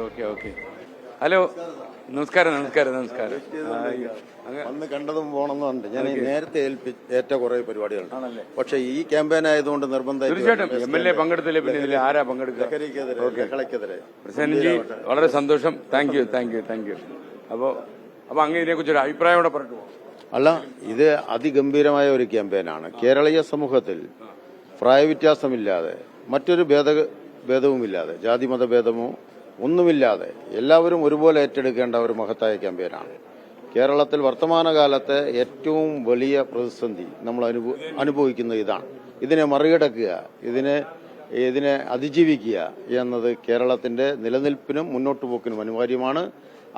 Okay okay. Hello, നമസ്കാരം നമസ്കാരം നമസ്കാരം. അന്ന് കണ്ടതും പോകണമെന്നുണ്ട്. ഞാൻ നേരത്തെ ഏറ്റ കുറെ പരിപാടികളുണ്ട്. പക്ഷെ ഈ ക്യാമ്പയിൻ ആയതുകൊണ്ട് തീർച്ചയായിട്ടും MLA പങ്കെടുത്തില്ലേ, പിന്നെ ഇതിൽ ആരാ പങ്കെടുക്കുക? ലഹളയ്ക്കെതിരെ. പ്രസിഡന്റ് വളരെ സന്തോഷം. Thank you thank you thank you. അപ്പോൾ അങ്ങ് ഇതിനെക്കുറിച്ചൊരു അഭിപ്രായം കൂടെ പറഞ്ഞു. അല്ല, ഇത് അതിഗംഭീരമായ ഒരു ക്യാമ്പയിനാണ്. കേരളീയ സമൂഹത്തിൽ പ്രായവ്യത്യാസമില്ലാതെ, മറ്റൊരു ഭേദവുമില്ലാതെ, ജാതി മതഭേദമോ ഒന്നുമില്ലാതെ എല്ലാവരും ഒരുപോലെ ഏറ്റെടുക്കേണ്ട ഒരു മഹത്തായ ക്യാമ്പയിനാണ്. കേരളത്തിൽ വർത്തമാനകാലത്തെ ഏറ്റവും വലിയ പ്രതിസന്ധി നമ്മൾ അനുഭവിക്കുന്ന ഇതാണ്. ഇതിനെ മറികടക്കുക, ഇതിനെ അതിജീവിക്കുക എന്നത് കേരളത്തിന്റെ നിലനിൽപ്പിനും മുന്നോട്ട് പോക്കിനും അനിവാര്യമാണ്.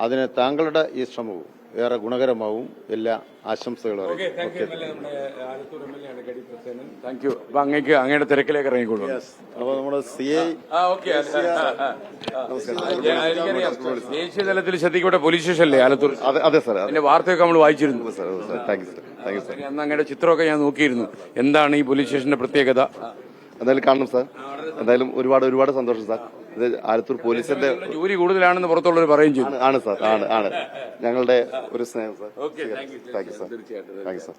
അതിന് താങ്കളുടെ ഈ ശ്രമവും ഏറെ ഗുണകരമാവും. എല്ലാ ആശംസകളും അങ്ങയുടെ തിരക്കിലേക്ക് ഇറങ്ങിക്കൊള്ളു. അപ്പോൾ നമ്മുടെ CI ദേശീയ തലത്തിൽ ശ്രദ്ധിക്കപ്പെട്ട പോലീസ് സ്റ്റേഷനല്ലേ ആലത്തൂർ? അതെ സാർ, അതിന്റെ വാർത്തയൊക്കെ നമ്മൾ വായിച്ചിരുന്നു. അന്ന് അങ്ങയുടെ ചിത്രമൊക്കെ ഞാൻ നോക്കിയിരുന്നു. എന്താണ് ഈ പോലീസ് സ്റ്റേഷന്റെ പ്രത്യേകത? എന്തായാലും കാണണം സാർ. എന്തായാലും ഒരുപാട് സന്തോഷം സാർ. ഇത് ആലത്തൂർ പോലീസിന്റെ ജോലി കൂടുതലാണെന്ന് പുറത്തുള്ളവർ പറയും ചെയ്തു. ആണ് സാർ, ആണ് ഞങ്ങളുടെ ഒരു സ്നേഹം sir. Thank you sir. Thank you sir.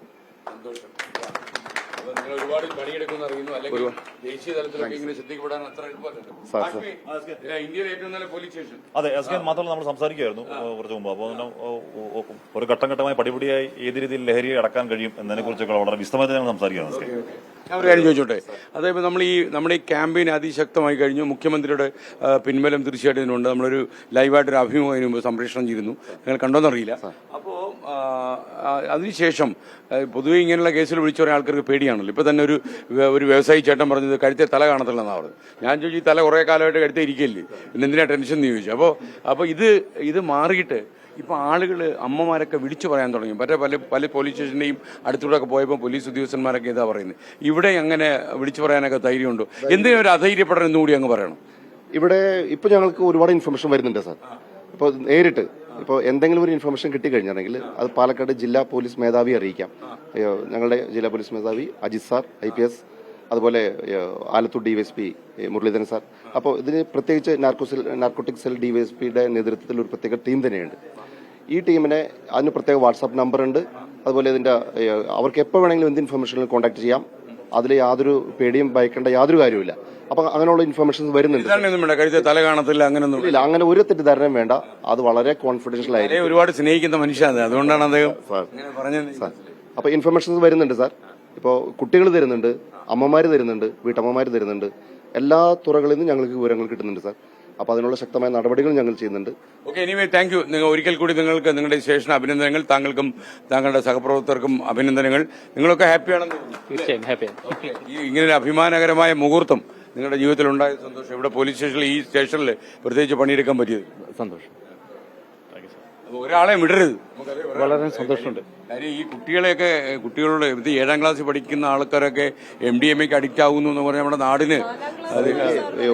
ഒരുപാട് പണിയെടുക്കുന്ന അറിയുന്നു, അല്ലെങ്കിൽ ദേശീയ തലത്തിലൊക്കെ ഇങ്ങനെ ശ്രദ്ധിക്കപ്പെടാൻ അത്ര എളുപ്പമല്ല. ഇന്ത്യയിലെ ഏറ്റവും നല്ല പോലീസ് സ്റ്റേഷൻ. അതെ, മാത്രമല്ല നമ്മൾ സംസാരിക്കുമായിരുന്നു കുറച്ച് മുമ്പ്. അപ്പോൾ ഒരു ഘട്ടമായി പടിപടിയായി ഏത് രീതിയിൽ ലഹരിയെ അടക്കാൻ കഴിയും എന്നതിനെ കുറിച്ചൊക്കെ വളരെ വിശദമായിട്ട് ഞങ്ങൾ സംസാരിക്കുകയാണ്. ഞാൻ ഒരു കാര്യം ചോദിച്ചോട്ടെ, അതായത് നമ്മുടെ ഈ ക്യാമ്പയിൻ അതിശക്തമായി കഴിഞ്ഞു. മുഖ്യമന്ത്രിയുടെ പിൻബലം തീർച്ചയായിട്ടും ഇതിനുണ്ട്. നമ്മളൊരു ലൈവായിട്ടൊരു അഭിമുഖം മുമ്പ് സംപ്രേഷണം ചെയ്തിരുന്നു, നിങ്ങൾ കണ്ടോന്നറിയില്ല. അപ്പോൾ അതിനുശേഷം പൊതുവെ ഇങ്ങനെയുള്ള കേസിൽ വിളിച്ചു പറയാൻ ആൾക്കാർക്ക് പേടിയാണല്ലോ. ഇപ്പോൾ തന്നെ ഒരു വ്യവസായി ചേട്ടൻ പറഞ്ഞത് കഴുത്തെ തല കാണത്തില്ലെന്നാണ് പറഞ്ഞത്. ഞാൻ ചോദിച്ചു, ഈ തല കുറേ കാലമായിട്ട് കഴുത്തെ ഇരിക്കില്ലേ, പിന്നെ എന്തിനാ ടെൻഷൻ എന്ന് ചോദിച്ചു. അപ്പോൾ ഇത് മാറിയിട്ട് ഇപ്പോൾ ആളുകൾ, അമ്മമാരൊക്കെ വിളിച്ചു പറയാൻ തുടങ്ങി. പല പോലീസ് സ്റ്റേഷൻ്റെയും അടുത്തൂടെ ഒക്കെ പോയപ്പോൾ പോലീസ് ഉദ്യോഗസ്ഥന്മാരൊക്കെ ഇതാ പറയുന്നത്. ഇവിടെ അങ്ങനെ വിളിച്ചു പറയാനൊക്കെ ധൈര്യമുണ്ടോ? എന്തിനും ഒരു അധൈര്യപ്പെടണം എന്നുകൂടി അങ്ങ് പറയണം. ഇവിടെ ഇപ്പോൾ ഞങ്ങൾക്ക് ഒരുപാട് ഇൻഫർമേഷൻ വരുന്നുണ്ട് സാർ. ഇപ്പോൾ നേരിട്ട് എന്തെങ്കിലും ഒരു ഇൻഫർമേഷൻ കിട്ടിക്കഴിഞ്ഞാണെങ്കിൽ അത് പാലക്കാട് ജില്ലാ പോലീസ് മേധാവി അറിയിക്കാം. ഞങ്ങളുടെ ജില്ലാ പോലീസ് മേധാവി അജിത് സാർ IPS, അതുപോലെ ആലത്തൂർ DYSP മുരളീധരൻ സാർ. അപ്പോൾ ഇതിന് പ്രത്യേകിച്ച് നാർക്കോട്ടിക് സെൽ DYSPയുടെ നേതൃത്വത്തിൽ ഒരു പ്രത്യേക ടീം തന്നെയുണ്ട്. ഈ ടീമിനെ അതിന് പ്രത്യേക വാട്സാപ്പ് നമ്പർ ഉണ്ട്. അതുപോലെ അവർക്ക് എപ്പോൾ വേണമെങ്കിലും എന്ത് ഇൻഫർമേഷനിലും കോൺടാക്ട് ചെയ്യാം. അതിൽ യാതൊരു പേടിയും ഭയക്കേണ്ട യാതൊരു കാര്യമില്ല. അപ്പൊ അങ്ങനെയുള്ള ഇൻഫർമേഷൻസ് വരുന്നുണ്ട്. തല കാണത്തില്ല, ഇല്ല, അങ്ങനെ ഒരു തെറ്റിദ്ധാരണയും വേണ്ട. അത് വളരെ കോൺഫിഡൻഷ്യൽ ആയിരിക്കും. ഒരുപാട് സ്നേഹിക്കുന്ന മനുഷ്യനാണ്, അതുകൊണ്ടാണ് അദ്ദേഹം സാർ. അപ്പൊ ഇൻഫർമേഷൻസ് വരുന്നുണ്ട് സാർ. ഇപ്പോൾ കുട്ടികൾ തരുന്നുണ്ട്, അമ്മമാര് തരുന്നുണ്ട്, വീട്ടമ്മമാര് തരുന്നുണ്ട്. എല്ലാ തുറകളിൽ നിന്നും ഞങ്ങൾക്ക് വിവരങ്ങൾ കിട്ടുന്നുണ്ട് സാർ. അപ്പൊ അതിനുള്ള ശക്തമായ നടപടികൾ ഞങ്ങൾ ചെയ്യുന്നുണ്ട്. Okay, anyway thank you. നിങ്ങൾ ഒരിക്കൽ കൂടി നിങ്ങൾക്ക് നിങ്ങളുടെ സ്റ്റേഷൻ അഭിനന്ദനങ്ങൾ. താങ്കൾക്കും താങ്കളുടെ സഹപ്രവർത്തകർക്കും അഭിനന്ദനങ്ങൾ. നിങ്ങളൊക്കെ ഹാപ്പിയാണെന്ന്? തീർച്ചയായും ഹാപ്പിയാണ്. ഇങ്ങനൊരു അഭിമാനകരമായ മുഹൂർത്തം നിങ്ങളുടെ ജീവിതത്തിൽ ഉണ്ടായ സന്തോഷം. ഇവിടെ പോലീസ് സ്റ്റേഷനിൽ, ഈ സ്റ്റേഷനിൽ പ്രത്യേകിച്ച് പണിയെടുക്കാൻ പറ്റിയത് സന്തോഷം. ഒരാളെ വിടരുത്. വളരെ സന്തോഷമുണ്ട്. കാര്യം ഈ കുട്ടികളോട് ഇത് 7ാം ക്ലാസ്സിൽ പഠിക്കുന്ന ആൾക്കാരൊക്കെ MDMAക്ക് അഡിക്റ്റ് ആകുന്നു എന്ന് പറഞ്ഞാൽ നമ്മുടെ നാടിന്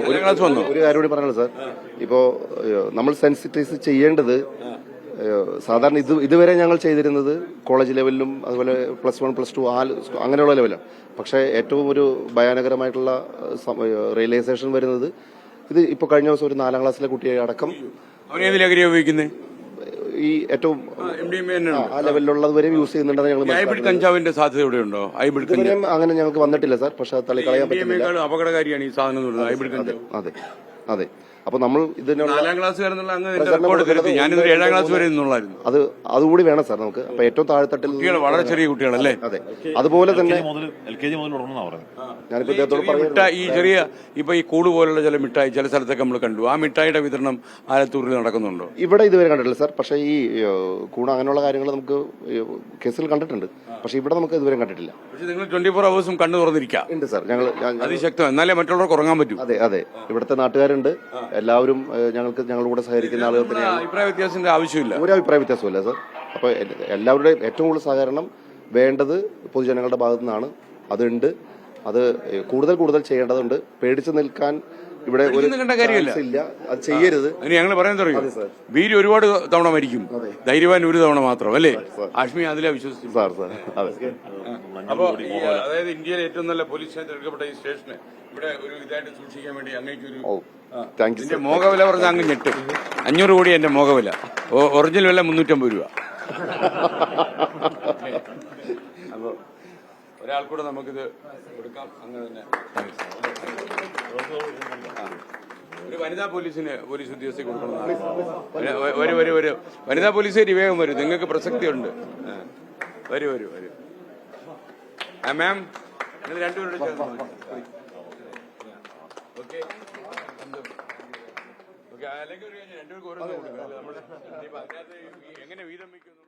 ഒരു ക്ലാസ് വന്നു. ഒരു കാര്യം കൂടി പറഞ്ഞല്ലോ സാർ. ഇപ്പോ നമ്മൾ സെൻസിറ്റൈസ് ചെയ്യേണ്ടത് സാധാരണ ഇതുവരെ ഞങ്ങൾ ചെയ്തിരുന്നത് കോളേജ് ലെവലിലും അതുപോലെ +1 +2 അങ്ങനെയുള്ള ലെവലാണ്. പക്ഷേ ഏറ്റവും ഒരു ഭയാനകരമായിട്ടുള്ള റിയലൈസേഷൻ വരുന്നത് ഇത് ഇപ്പോൾ കഴിഞ്ഞ ദിവസം ഒരു 4ാം ക്ലാസ്സിലെ കുട്ടിയെ അടക്കം അവനേതിലകരി ഉപയോഗിക്കുന്നത് ഈ ഏറ്റവും ആ ലെവലിലുള്ളത് വരെ യൂസ് ചെയ്യുന്നുണ്ടെന്ന് ഞങ്ങൾ. ഹൈബ്രിഡ് കഞ്ചാവിന്റെ സാധ്യത ഇവിടെ ഉണ്ടോ? അങ്ങനെ ഞങ്ങൾക്ക് വന്നിട്ടില്ല സാർ. പക്ഷെ അത് തള്ളിക്കളയാൻ പറ്റില്ല. അപകടകാരിയാണ് ഈ സാധനം, ഹൈബ്രിഡ് കഞ്ചാവ്. അതെ. അപ്പൊ നമ്മൾ ഇതിനുള്ള 4ാം ക്ലാസ്സുകാരെന്നുള്ള ഞാനിത് 7ാം ക്ലാസ് വരെ നിന്നുള്ളായിരുന്നു. അതുകൂടി വേണം സാർ നമുക്ക്. അപ്പൊ ഏറ്റവും താഴെത്തട്ടിൽ വളരെ ചെറിയ കുട്ടികളല്ലേ? അതെ. അതുപോലെ തന്നെ LKG മുതൽ ഞാനിപ്പോ ഇദ്ദേഹത്തോട് ഈ ചെറിയ ഇപ്പൊ ഈ കൂട് പോലുള്ള ചില മിഠായി ചില സ്ഥലത്തൊക്കെ നമ്മൾ കണ്ടു. ആ മിഠായിയുടെ വിതരണം ആലത്തൂരിൽ നടക്കുന്നുണ്ടോ? ഇവിടെ ഇതുവരെ കണ്ടിട്ടില്ല സാർ. പക്ഷേ ഈ കൂട അങ്ങനെയുള്ള കാര്യങ്ങൾ നമുക്ക് കേസുകൾ കണ്ടിട്ടുണ്ട്. പക്ഷെ ഇവിടെ നമുക്ക് ഇതുവരെ കണ്ടിട്ടില്ല. പക്ഷെ നിങ്ങൾ 24 hours കണ്ണു തുറന്നിരിക്കാം. ഉണ്ട് സാർ. ഞങ്ങൾ അതിശക്തം, എന്നാലേ മറ്റുള്ളവർക്ക് ഉറങ്ങാൻ പറ്റൂ. അതെ. ഇവിടുത്തെ നാട്ടുകാരുണ്ട്, എല്ലാവരും ഞങ്ങളുടെ കൂടെ സഹകരിക്കുന്ന ആളുകൾ തന്നെയാണ്. അഭിപ്രായ വ്യത്യാസത്തിന്റെ ആവശ്യമില്ല, ഒരു അഭിപ്രായ വ്യത്യാസമില്ല സാർ. അപ്പൊ എല്ലാവരുടെയും ഏറ്റവും കൂടുതൽ സഹകരണം വേണ്ടത് പൊതുജനങ്ങളുടെ ഭാഗത്തു നിന്നാണ്. അതുണ്ട്. അത് കൂടുതൽ ചെയ്യേണ്ടതുണ്ട്. പേടിച്ചു നിൽക്കാൻ ഇവിടെ ഒരു പേടിക്കുന്ന കണ്ട കാര്യമില്ല. chance ഇല്ല, അത് ചെയ്യരുത്. അതിന് ഞങ്ങൾ പറയുന്നത് അറിയോ, വീര് ഒരുപാട് തവണ മരിക്കും, ധൈര്യവാൻ ഒരു തവണ മാത്രം, അല്ലേ? ആഷ്മി അതിലാ വിശ്വസിച്ചു. സാർ അതെ. അപ്പൊ അതായത് ഇന്ത്യയിലെ ഏറ്റവും നല്ല പോലീസ് സ്റ്റേഷൻ എടുക്കപ്പെട്ട ഈ സ്റ്റേഷന് ഇവിടെ ഒരു ഇതായിട്ട് സൂക്ഷിക്കാൻ വേണ്ടി അങ്ങേക്ക് ഒരു താങ്ക് യു എന്റെ മോഹവില പറഞ്ഞ അങ്ങ് ഞെട്ട്. 500 കോടി എന്റെ മോഹവില, ഒറിജിനൽ വില 350 രൂപ. അപ്പൊ ഒരാൾക്കൂടെ നമുക്കിത് കൊടുക്കാം. അങ്ങനെ തന്നെ ഒരു വനിതാ പോലീസ് ഉദ്യോഗസ്ഥ കൊടുക്കണം. വരൂ വനിതാ പോലീസുകാരി വേഗം വരും, നിങ്ങൾക്ക് പ്രസക്തിയുണ്ട്. വരൂ. മാം, നിങ്ങൾ രണ്ടുപേരുടെ ഓക്കെ. അല്ലെങ്കിൽ രണ്ടുപേർക്ക് ഓരോന്ന് കൊടുക്കുക. നമ്മൾ അതിനകത്ത് എങ്ങനെ വീതം വയ്ക്കുന്നു.